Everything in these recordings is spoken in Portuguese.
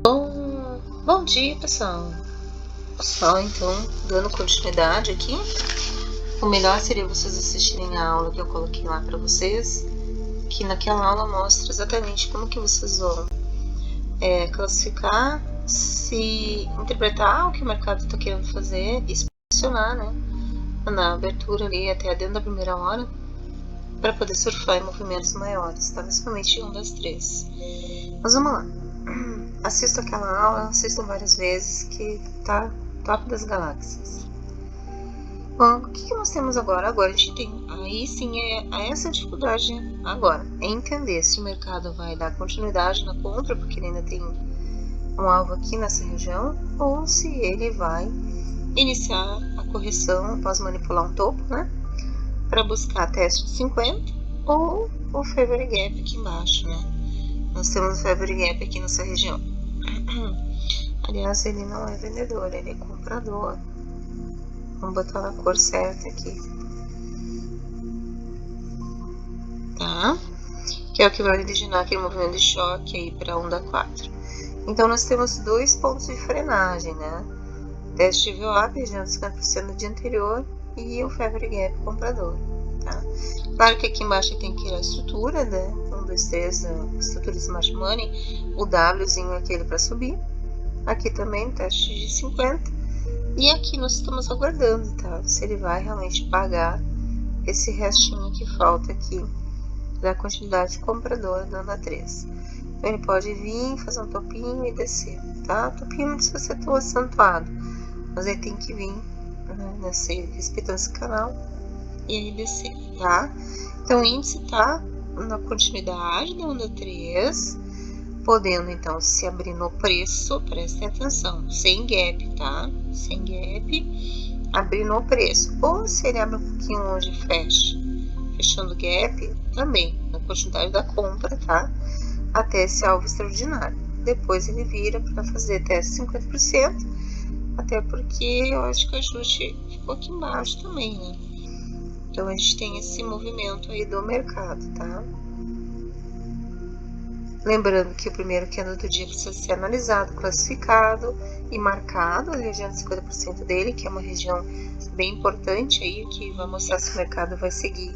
Bom dia, pessoal. Só então, dando continuidade aqui, o melhor seria vocês assistirem a aula que eu coloquei lá para vocês, que naquela aula mostra exatamente como que vocês vão classificar, se interpretar o que o mercado está querendo fazer e se posicionar, né, na abertura ali até dentro da primeira hora, para poder surfar em movimentos maiores, tá? Principalmente um das três. Mas vamos lá. Assista aquela aula, assistam várias vezes, que tá top das galáxias. Bom, o que nós temos agora? Agora a gente tem, aí sim essa dificuldade agora, é entender se o mercado vai dar continuidade na compra, porque ele ainda tem um alvo aqui nessa região, ou se ele vai iniciar a correção após manipular um topo, né? Para buscar teste de 50 ou o Favorite Gap aqui embaixo, né? Nós temos o Favorite Gap aqui nessa região. Aliás, ele não é vendedor, ele é comprador. Vamos botar na cor certa aqui. Tá? Que é o que vai originar aquele movimento de choque aí para onda 4. Então, nós temos dois pontos de frenagem, né? Teste de VWAP, região de 50% do dia anterior, e o Favorite Gap comprador. Tá? Claro que aqui embaixo tem que ir a estrutura, né? 1, 2, 3, a estrutura de Smart Money, o Wzinho é aquele para subir. Aqui também teste de 50. E aqui nós estamos aguardando, tá? Se ele vai realmente pagar esse restinho que falta aqui da quantidade compradora da onda 3. Então, ele pode vir, fazer um topinho e descer, tá? O topinho não precisa ser tão acentuado, mas ele tem que vir, né, respeitando esse canal e aí descer, tá? Então, o índice tá na continuidade da onda 3, podendo então se abrir no preço, prestem atenção, sem gap, tá? Sem gap, abrir no preço. Ou se ele abre um pouquinho onde fecha, fechando gap, também na quantidade da compra, tá? Até esse alvo extraordinário. Depois ele vira para fazer até 50%, até porque eu acho que o ajuste ficou aqui embaixo também, né? Então a gente tem esse movimento aí do mercado, tá? Lembrando que o primeiro candle do dia precisa ser analisado, classificado e marcado, a região de 50% dele, que é uma região bem importante aí, que vai mostrar se o mercado vai seguir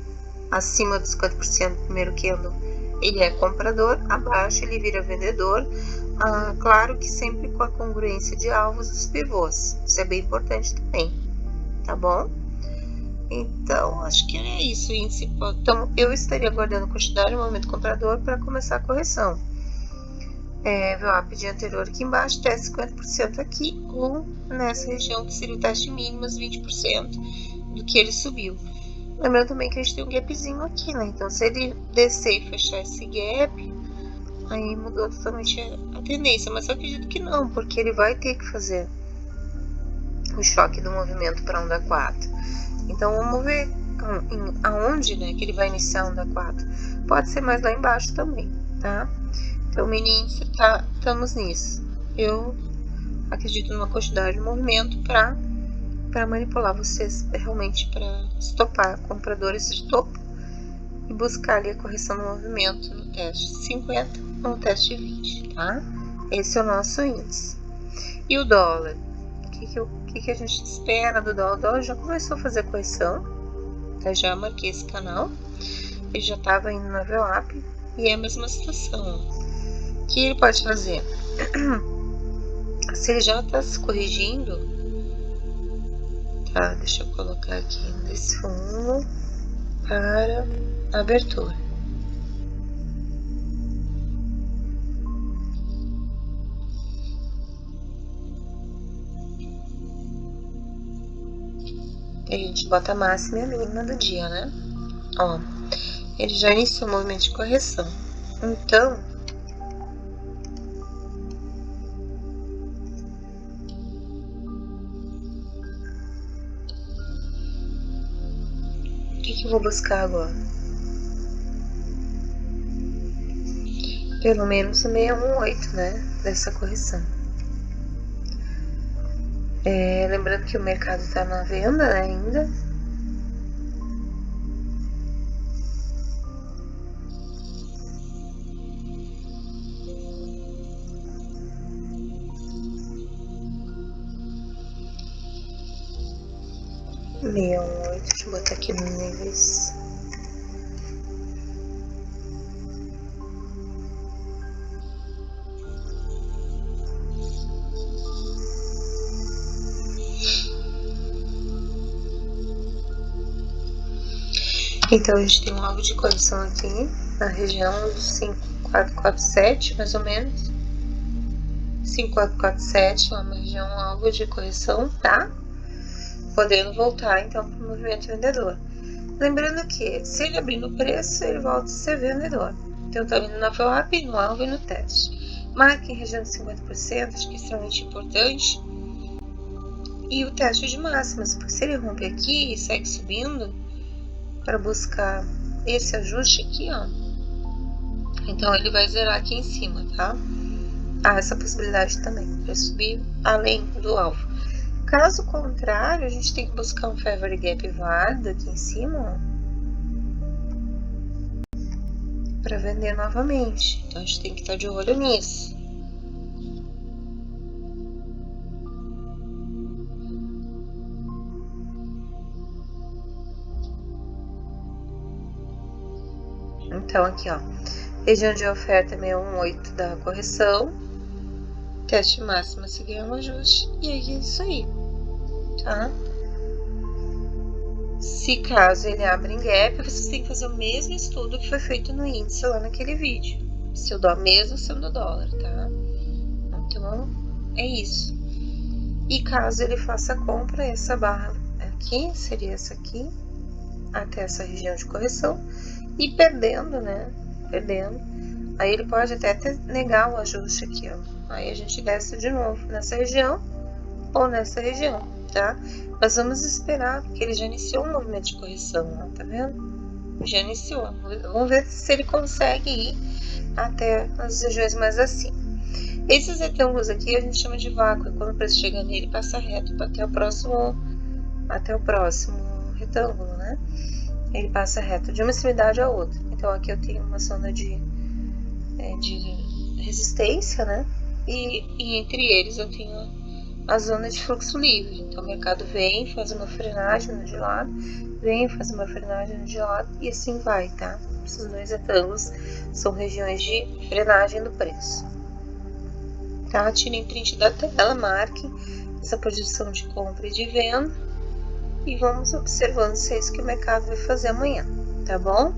acima dos 50% do primeiro candle. Ele é comprador, abaixo ele vira vendedor, claro que sempre com a congruência de alvos dos pivôs, isso é bem importante também, tá bom? Então, acho que é isso. Então, eu estaria aguardando a quantidade de movimento comprador para começar a correção. VWAP dia anterior aqui embaixo, teste 50% aqui, ou nessa região que seria o teste mínimo, 20% do que ele subiu. Lembrando também que a gente tem um gapzinho aqui, né? Então, se ele descer e fechar esse gap, aí mudou totalmente a tendência. Mas eu acredito que não, porque ele vai ter que fazer o choque do movimento para onda 4. Então, vamos ver aonde, né, que ele vai iniciar a onda 4. Pode ser mais lá embaixo também, tá? Então, mini índice, estamos nisso. Eu acredito numa quantidade de movimento para manipular vocês, realmente para estopar compradores de topo e buscar ali a correção do movimento no teste 50 ou no teste 20, tá? Esse é o nosso índice. E o dólar? O que a gente espera do dólar? O dólar já começou a fazer correção, tá? Já marquei esse canal, ele já estava indo na VWAP e é a mesma situação. O que ele pode fazer? Se ele já está se corrigindo, tá? Deixa eu colocar aqui nesse fundo para a abertura. A gente bota a máxima e a mínima do dia, né? Ó, ele já iniciou o movimento de correção. Então, o que eu vou buscar agora? Pelo menos o 618, né? Dessa correção. Lembrando que o mercado está na venda, né, ainda. 618, deixa eu botar aqui nos níveis. Então a gente tem um alvo de correção aqui na região do 5447, mais ou menos. 5447 é uma região alvo de correção, tá? Podendo voltar então para o movimento vendedor. Lembrando que se ele abrir no preço, ele volta a ser vendedor. Então tá vindo na follow-up, no alvo e no teste. Marca em região de 50%, acho que é extremamente importante. E o teste de máximas, porque se ele romper aqui e segue subindo para buscar esse ajuste aqui, ó, então ele vai zerar aqui em cima, tá? Há essa possibilidade também, para subir além do alvo. Caso contrário, a gente tem que buscar um favor gap válido aqui em cima, para vender novamente. Então a gente tem que estar de olho nisso. Então aqui, ó, região de oferta 618 da correção, teste máximo a seguir um ajuste, e é isso aí, tá? Se caso ele abra em gap, vocês têm que fazer o mesmo estudo que foi feito no índice lá naquele vídeo. Se eu dou a mesma ação do dólar, tá? Então, é isso. E caso ele faça a compra, essa barra aqui, seria essa aqui, até essa região de correção, e perdendo, né? Perdendo. Aí ele pode até negar o ajuste aqui, ó. Aí a gente desce de novo nessa região ou nessa região, tá? Mas vamos esperar, porque ele já iniciou um movimento de correção, ó, tá vendo? Já iniciou. Vamos ver se ele consegue ir até as regiões mais acima. Esses retângulos aqui a gente chama de vácuo. Quando o preço chega nele, passa reto até o próximo retângulo, né? Ele passa reto de uma extremidade a outra. Então aqui eu tenho uma zona de resistência, né? E entre eles eu tenho a zona de fluxo livre. Então o mercado vem, faz uma frenagem no de lado, vem, faz uma frenagem no de lado, e assim vai, tá? Esses dois retângulos são regiões de frenagem do preço. Tá? Tirem print da tela, marquem essa posição de compra e de venda e vamos observando se é isso que o mercado vai fazer amanhã, tá bom?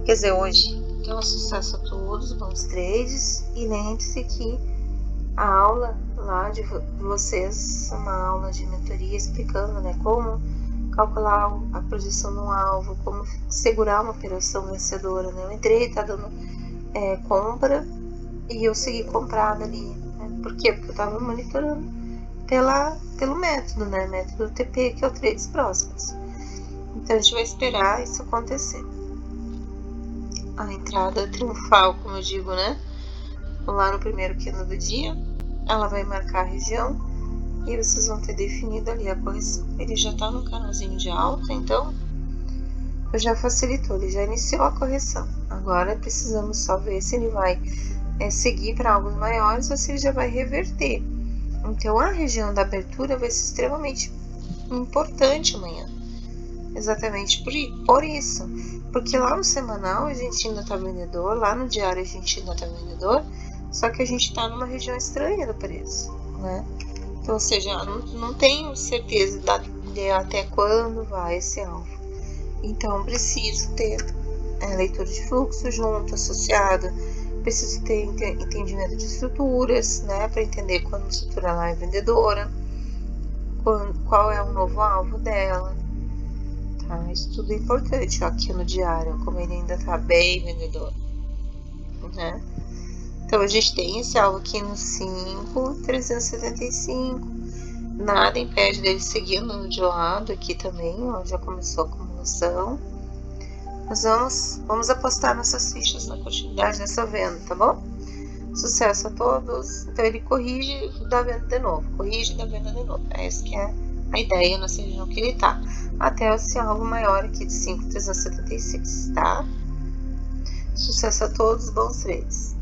Quer dizer, hoje. Então, sucesso a todos, bons trades, e lembre-se que a aula lá de vocês, uma aula de mentoria explicando, né, como calcular a projeção de um alvo, como segurar uma operação vencedora, né? Eu entrei, tá dando compra e eu segui comprada ali, né? Por quê? Porque eu tava monitorando pelo método, né? Método TP, que é o Trades Próximos. Então a gente vai esperar isso acontecer. A entrada triunfal, como eu digo, né? Lá no primeiro candle do dia, ela vai marcar a região e vocês vão ter definido ali a correção. Ele já tá no canalzinho de alta, então já facilitou, ele já iniciou a correção. Agora precisamos só ver se ele vai seguir para alvos maiores ou se ele já vai reverter. Então a região da abertura vai ser extremamente importante amanhã. Exatamente por isso. Porque lá no semanal a gente ainda tá vendedor, lá no diário a gente ainda tá vendedor, só que a gente tá numa região estranha do preço, né? Então, ou seja, não tenho certeza de até quando vai esse alvo. Então, preciso ter leitura de fluxo junto, associado, preciso ter entendimento de estruturas, né? Para entender quando a estrutura lá é vendedora, qual é o novo alvo dela. Tá? Isso tudo é importante, ó, aqui no diário, como ele ainda tá bem vendedor, né? Então, a gente tem esse alvo aqui no 5,375. Nada impede dele seguir no de lado aqui também, ó, já começou a acumulação. Mas vamos apostar nessas fichas na continuidade dessa venda, tá bom? Sucesso a todos. Então, ele corrige da venda de novo, corrige da venda de novo. Essa que é a ideia nessa região que ele tá, até esse alvo maior aqui de 5,376, tá? Sucesso a todos, bons trades.